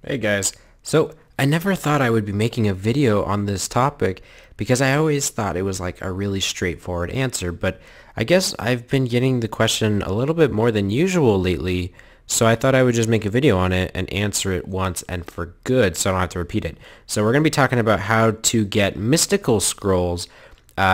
Hey guys. So I never thought I would be making a video on this topic because I always thought it was like a really straightforward answer, but I guess I've been getting the question a little bit more than usual lately, so I thought I would just make a video on it and answer it once and for good so I don't have to repeat it. So we're going to be talking about how to get mystical scrolls,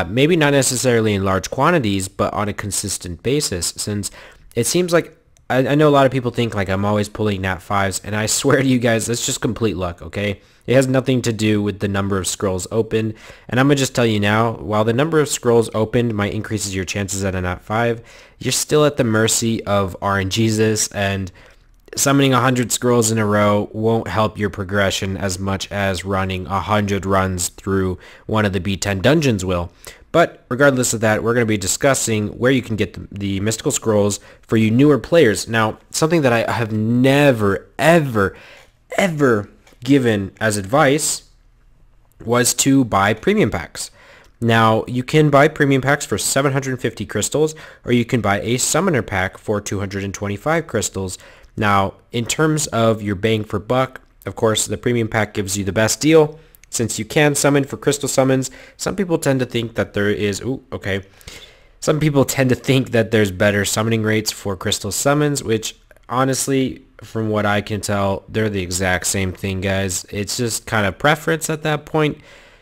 maybe not necessarily in large quantities, but on a consistent basis, since it seems like I know a lot of people think like I'm always pulling nat 5s, and I swear to you guys, that's just complete luck, okay? It has nothing to do with the number of scrolls opened, and I'm going to just tell you now, while the number of scrolls opened might increases your chances at a nat 5, you're still at the mercy of RNGesus, and summoning 100 scrolls in a row won't help your progression as much as running 100 runs through one of the B10 dungeons will. But regardless of that, we're going to be discussing where you can get the mystical scrolls for you newer players. Now, something that I have never, ever given as advice was to buy premium packs. Now, you can buy premium packs for 750 crystals, or you can buy a summoner pack for 225 crystals. Now, in terms of your bang for buck, of course, the premium pack gives you the best deal. Since you can summon for crystal summons, some people tend to think that there is, some people tend to think that there's better summoning rates for crystal summons, which honestly, from what I can tell, they're the exact same thing, guys. It's just kind of preference at that point.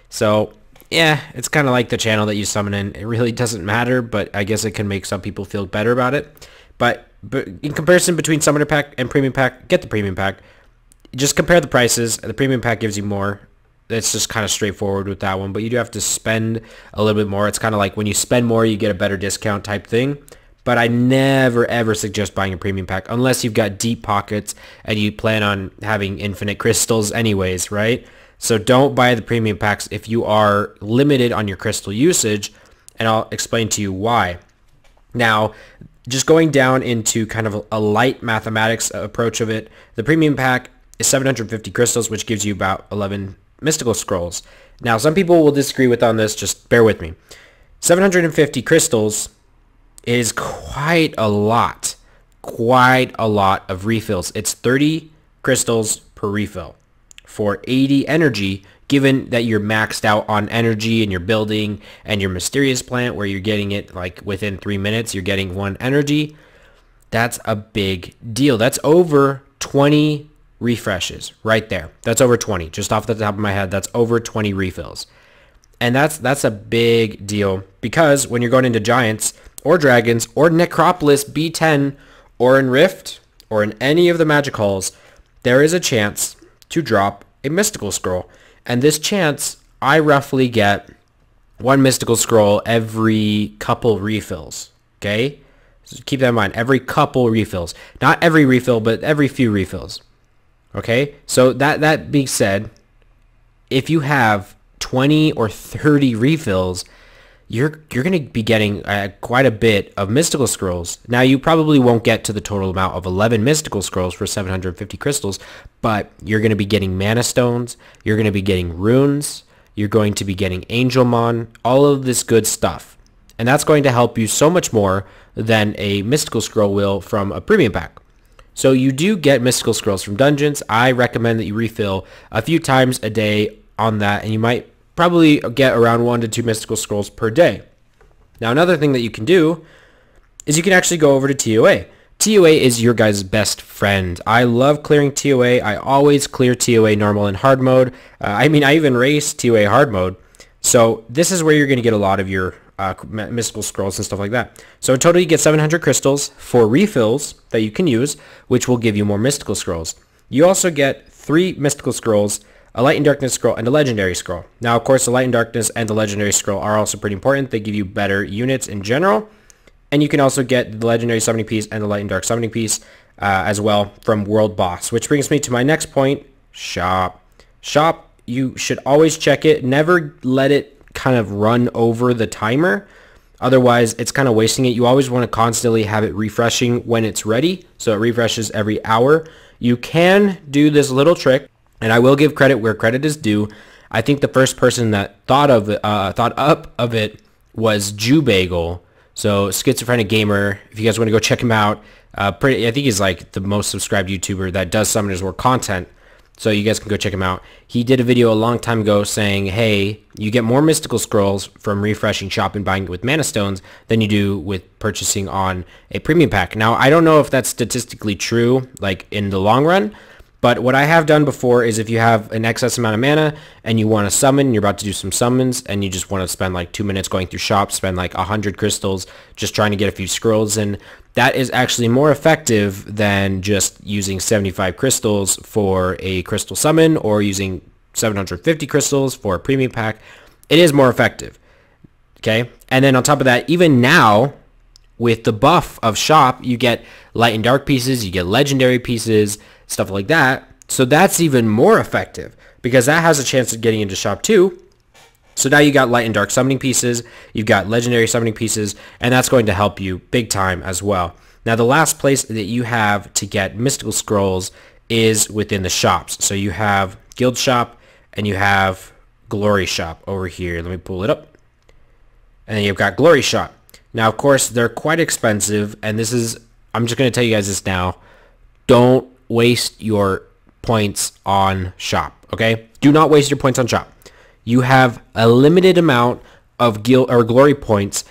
So yeah, it's kind of like the channel that you summon in. It really doesn't matter, but I guess it can make some people feel better about it. But in comparison between summoner pack and premium pack, get the premium pack. Just compare the prices. The premium pack gives you more. It's just kind of straightforward with that one, but you do have to spend a little bit more. It's kind of like when you spend more, you get a better discount type thing. But I never ever suggest buying a premium pack unless you've got deep pockets and you plan on having infinite crystals anyways, right? So don't buy the premium packs if you are limited on your crystal usage, and I'll explain to you why. Now, just going down into kind of a light mathematics approach of it, the premium pack is 750 crystals, which gives you about 11 mystical scrolls. Now, some people will disagree with on this, just bear with me. 750 crystals is quite a lot of refills. It's 30 crystals per refill for 80 energy, given that you're maxed out on energy and you're building and your mysterious plant where you're getting it like within 3 minutes, you're getting 1 energy. That's a big deal. That's over 20 refreshes right there. That's over 20. Just off the top of my head, that's over 20 refills. And that's a big deal because when you're going into Giants or Dragons or Necropolis B10 or in Rift or in any of the magic halls, there is a chance to drop a mystical scroll. And this chance, I roughly get 1 mystical scroll every couple refills. Okay? So keep that in mind. Every couple refills. Not every refill, but every few refills. Okay, so that being said, if you have 20 or 30 refills, you're going to be getting quite a bit of mystical scrolls. Now, you probably won't get to the total amount of 11 mystical scrolls for 750 crystals, but you're going to be getting mana stones, you're going to be getting runes, you're going to be getting Angelmon, all of this good stuff. And that's going to help you so much more than a mystical scroll will from a premium pack. So you do get mystical scrolls from dungeons. I recommend that you refill a few times a day on that, and you might probably get around 1 to 2 mystical scrolls per day. Now, another thing that you can do is you can actually go over to TOA. TOA is your guys' best friend. I love clearing TOA. I always clear TOA normal and hard mode. I even race TOA hard mode. So this is where you're going to get a lot of your mystical scrolls and stuff like that. So in total, you get 700 crystals for refills that you can use, which will give you more mystical scrolls. You also get 3 mystical scrolls, a light and darkness scroll, and a legendary scroll. Now, of course, the light and darkness and the legendary scroll are also pretty important. They give you better units in general, and you can also get the legendary summoning piece and the light and dark summoning piece as well from World Boss, which brings me to my next point, shop. Shop, you should always check it. Never let it kind of run over the timer. Otherwise, it's kind of wasting it. You always want to constantly have it refreshing when it's ready. So it refreshes every hour. You can do this little trick, and I will give credit where credit is due. I think the first person that thought up of it was Jew Bagel. So Schizophrenic Gamer, if you guys want to go check him out, I think he's like the most subscribed YouTuber that does Summoners War content. So you guys can go check him out. He did a video a long time ago saying, hey, you get more mystical scrolls from refreshing shop and buying it with mana stones than you do with purchasing on a premium pack. Now, I don't know if that's statistically true, like in the long run, but what I have done before is if you have an excess amount of mana and you want to summon, you're about to do some summons, and you just want to spend like 2 minutes going through shops, spend like 100 crystals just trying to get a few scrolls, and that is actually more effective than just using 75 crystals for a crystal summon or using 750 crystals for a premium pack. It is more effective. Okay, and then on top of that, even now, with the buff of shop, you get light and dark pieces, you get legendary pieces, stuff like that. So that's even more effective because that has a chance of getting into shop too. So now you got light and dark summoning pieces, you've got legendary summoning pieces, and that's going to help you big time as well. Now the last place that you have to get mystical scrolls is within the shops. So you have guild shop and you have glory shop over here. Let me pull it up. And then you've got glory shop. Now, of course, they're quite expensive, and this is, I'm just going to tell you guys this now. Don't waste your points on shop, okay? Do not waste your points on shop. You have a limited amount of guild or glory points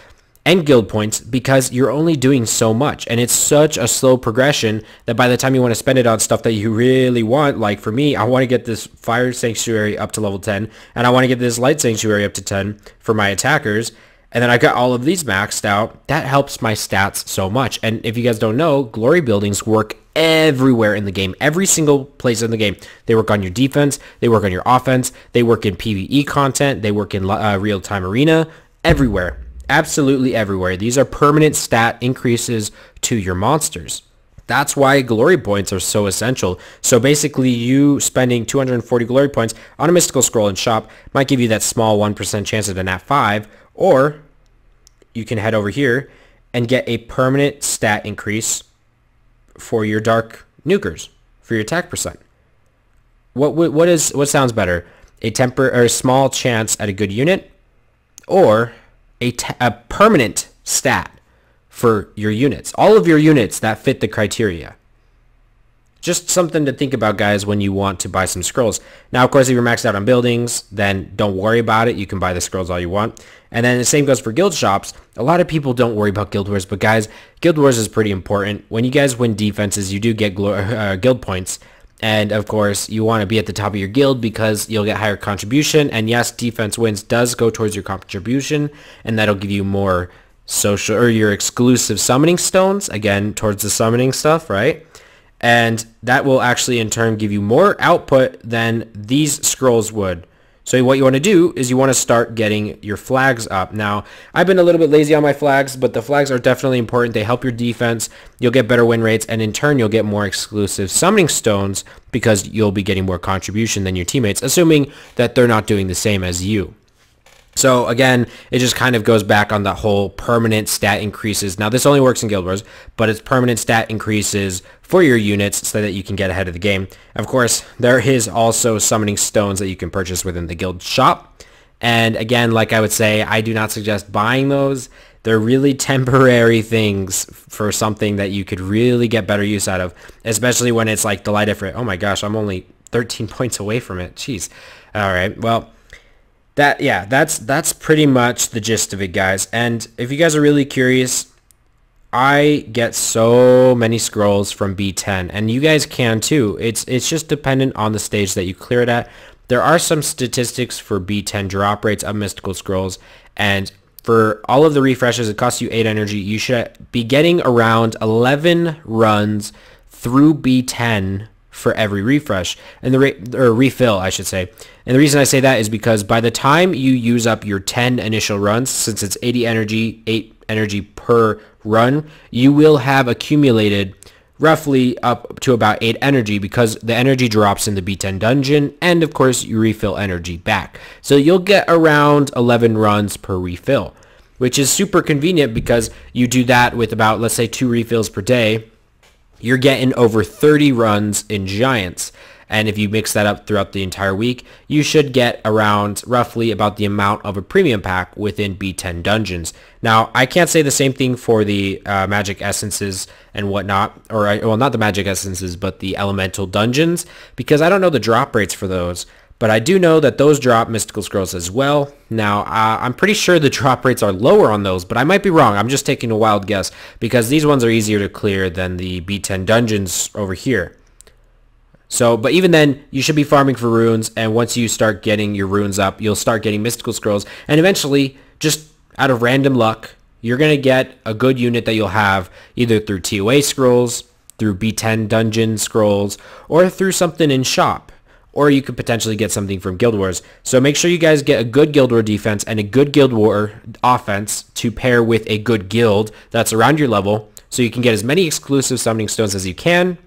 and guild points because you're only doing so much, and it's such a slow progression that by the time you want to spend it on stuff that you really want, like for me, I want to get this fire sanctuary up to level 10, and I want to get this light sanctuary up to 10 for my attackers, and then I got all of these maxed out. That helps my stats so much. And if you guys don't know, glory buildings work everywhere in the game. Every single place in the game. They work on your defense. They work on your offense. They work in PvE content. They work in real-time arena. Everywhere. Absolutely everywhere. These are permanent stat increases to your monsters. That's why glory points are so essential. So basically you spending 240 glory points on a mystical scroll in shop might give you that small 1% chance of a nat 5, or you can head over here and get a permanent stat increase for your dark nukers, for your attack percent. What sounds better? A small chance at a good unit, or a permanent stat for your units. All of your units that fit the criteria. Just something to think about, guys, when you want to buy some scrolls. Now, of course, if you're maxed out on buildings, then don't worry about it. You can buy the scrolls all you want. And then the same goes for guild shops. A lot of people don't worry about guild wars, but guys, guild wars is pretty important. When you guys win defenses, you do get guild points. And of course, you want to be at the top of your guild because you'll get higher contribution. And yes, defense wins does go towards your contribution, and that'll give you more social or your exclusive summoning stones, again, towards the summoning stuff, right? And that will actually in turn give you more output than these scrolls would. So what you want to do is you want to start getting your flags up. Now, I've been a little bit lazy on my flags, but the flags are definitely important. They help your defense. You'll get better win rates, and in turn, you'll get more exclusive summoning stones because you'll be getting more contribution than your teammates, assuming that they're not doing the same as you. So again, it just kind of goes back on the whole permanent stat increases. Now this only works in Guild Wars, but it's permanent stat increases for your units so that you can get ahead of the game. Of course, there is also summoning stones that you can purchase within the guild shop. And again, like I would say, I do not suggest buying those. They're really temporary things for something that you could really get better use out of, especially when it's like the light effort. Oh my gosh, I'm only 13 points away from it. Jeez. All right, well, that's pretty much the gist of it, guys. And if you guys are really curious, I get so many scrolls from B10, and you guys can too. It's just dependent on the stage that you clear it at. There are some statistics for B10 drop rates of mystical scrolls, and for all of the refreshes, it costs you 8 energy. You should be getting around 11 runs through B10 for every refresh, and the rate, or refill, I should say. And the reason I say that is because by the time you use up your 10 initial runs, since it's 80 energy, 8 energy per run, you will have accumulated roughly up to about 8 energy because the energy drops in the B10 dungeon, and of course you refill energy back. So you'll get around 11 runs per refill, which is super convenient because you do that with about, let's say, 2 refills per day. You're getting over 30 runs in Giants. and if you mix that up throughout the entire week, you should get around roughly about the amount of a premium pack within B10 dungeons. Now, I can't say the same thing for the magic essences and whatnot, or well, not the magic essences, but the elemental dungeons, because I don't know the drop rates for those. But I do know that those drop mystical scrolls as well. Now, I'm pretty sure the drop rates are lower on those, but I might be wrong. I'm just taking a wild guess because these ones are easier to clear than the B10 dungeons over here. So, but even then, you should be farming for runes, and once you start getting your runes up, you'll start getting mystical scrolls, and eventually, just out of random luck, you're going to get a good unit that you'll have either through TOA scrolls, through B10 dungeon scrolls, or through something in shop. Or you could potentially get something from Guild Wars. So make sure you guys get a good Guild War defense and a good Guild War offense to pair with a good guild that's around your level, so you can get as many exclusive summoning stones as you can.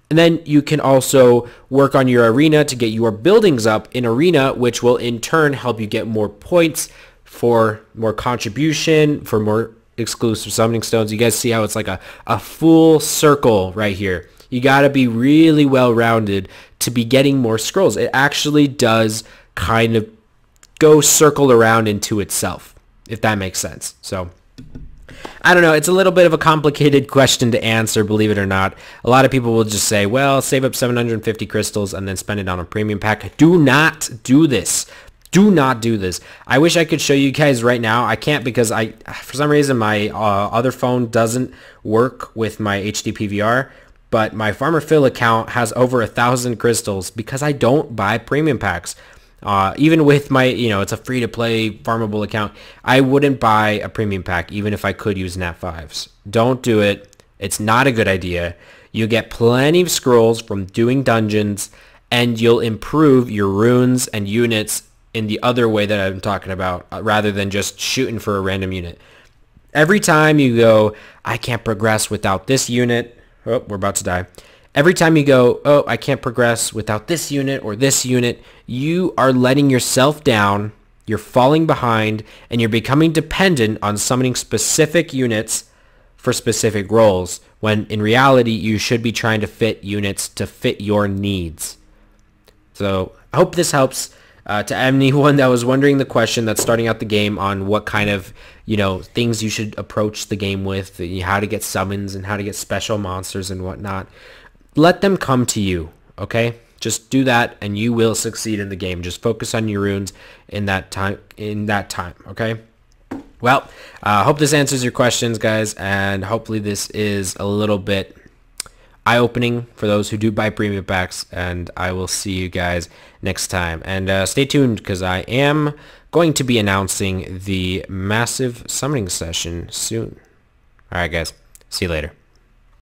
And then you can also work on your arena to get your buildings up in arena, which will in turn help you get more points for more contribution, for more exclusive summoning stones. You guys see how it's like a full circle right here. You got to be really well-rounded to be getting more scrolls. It actually does kind of go circle around into itself, if that makes sense. So, I don't know. It's a little bit of a complicated question to answer, believe it or not. A lot of people will just say, well, save up 750 crystals and then spend it on a premium pack. Do not do this. Do not do this. I wish I could show you guys right now. I can't because for some reason, my other phone doesn't work with my HD PVR. But my Farmer Phil account has over 1,000 crystals because I don't buy premium packs. Even with my, it's a free-to-play farmable account, I wouldn't buy a premium pack even if I could use Nat 5s. Don't do it. It's not a good idea. You get plenty of scrolls from doing dungeons, and you'll improve your runes and units in the other way that I'm talking about, rather than just shooting for a random unit. Every time you go, I can't progress without this unit. Oh, we're about to die. Every time you go, oh, I can't progress without this unit or this unit, you are letting yourself down, you're falling behind, and you're becoming dependent on summoning specific units for specific roles, when in reality, you should be trying to fit units to fit your needs. So I hope this helps. To anyone that was wondering the question that's starting out the game on what kind of, things you should approach the game with, how to get summons and how to get special monsters and whatnot, let them come to you, okay? Just do that and you will succeed in the game. Just focus on your runes in that time, okay? Well, I hope this answers your questions, guys, and hopefully this is a little bit eye-opening for those who do buy premium packs, and I will see you guys next time. And stay tuned because I am going to be announcing the massive summoning session soon. Alright guys, see you later.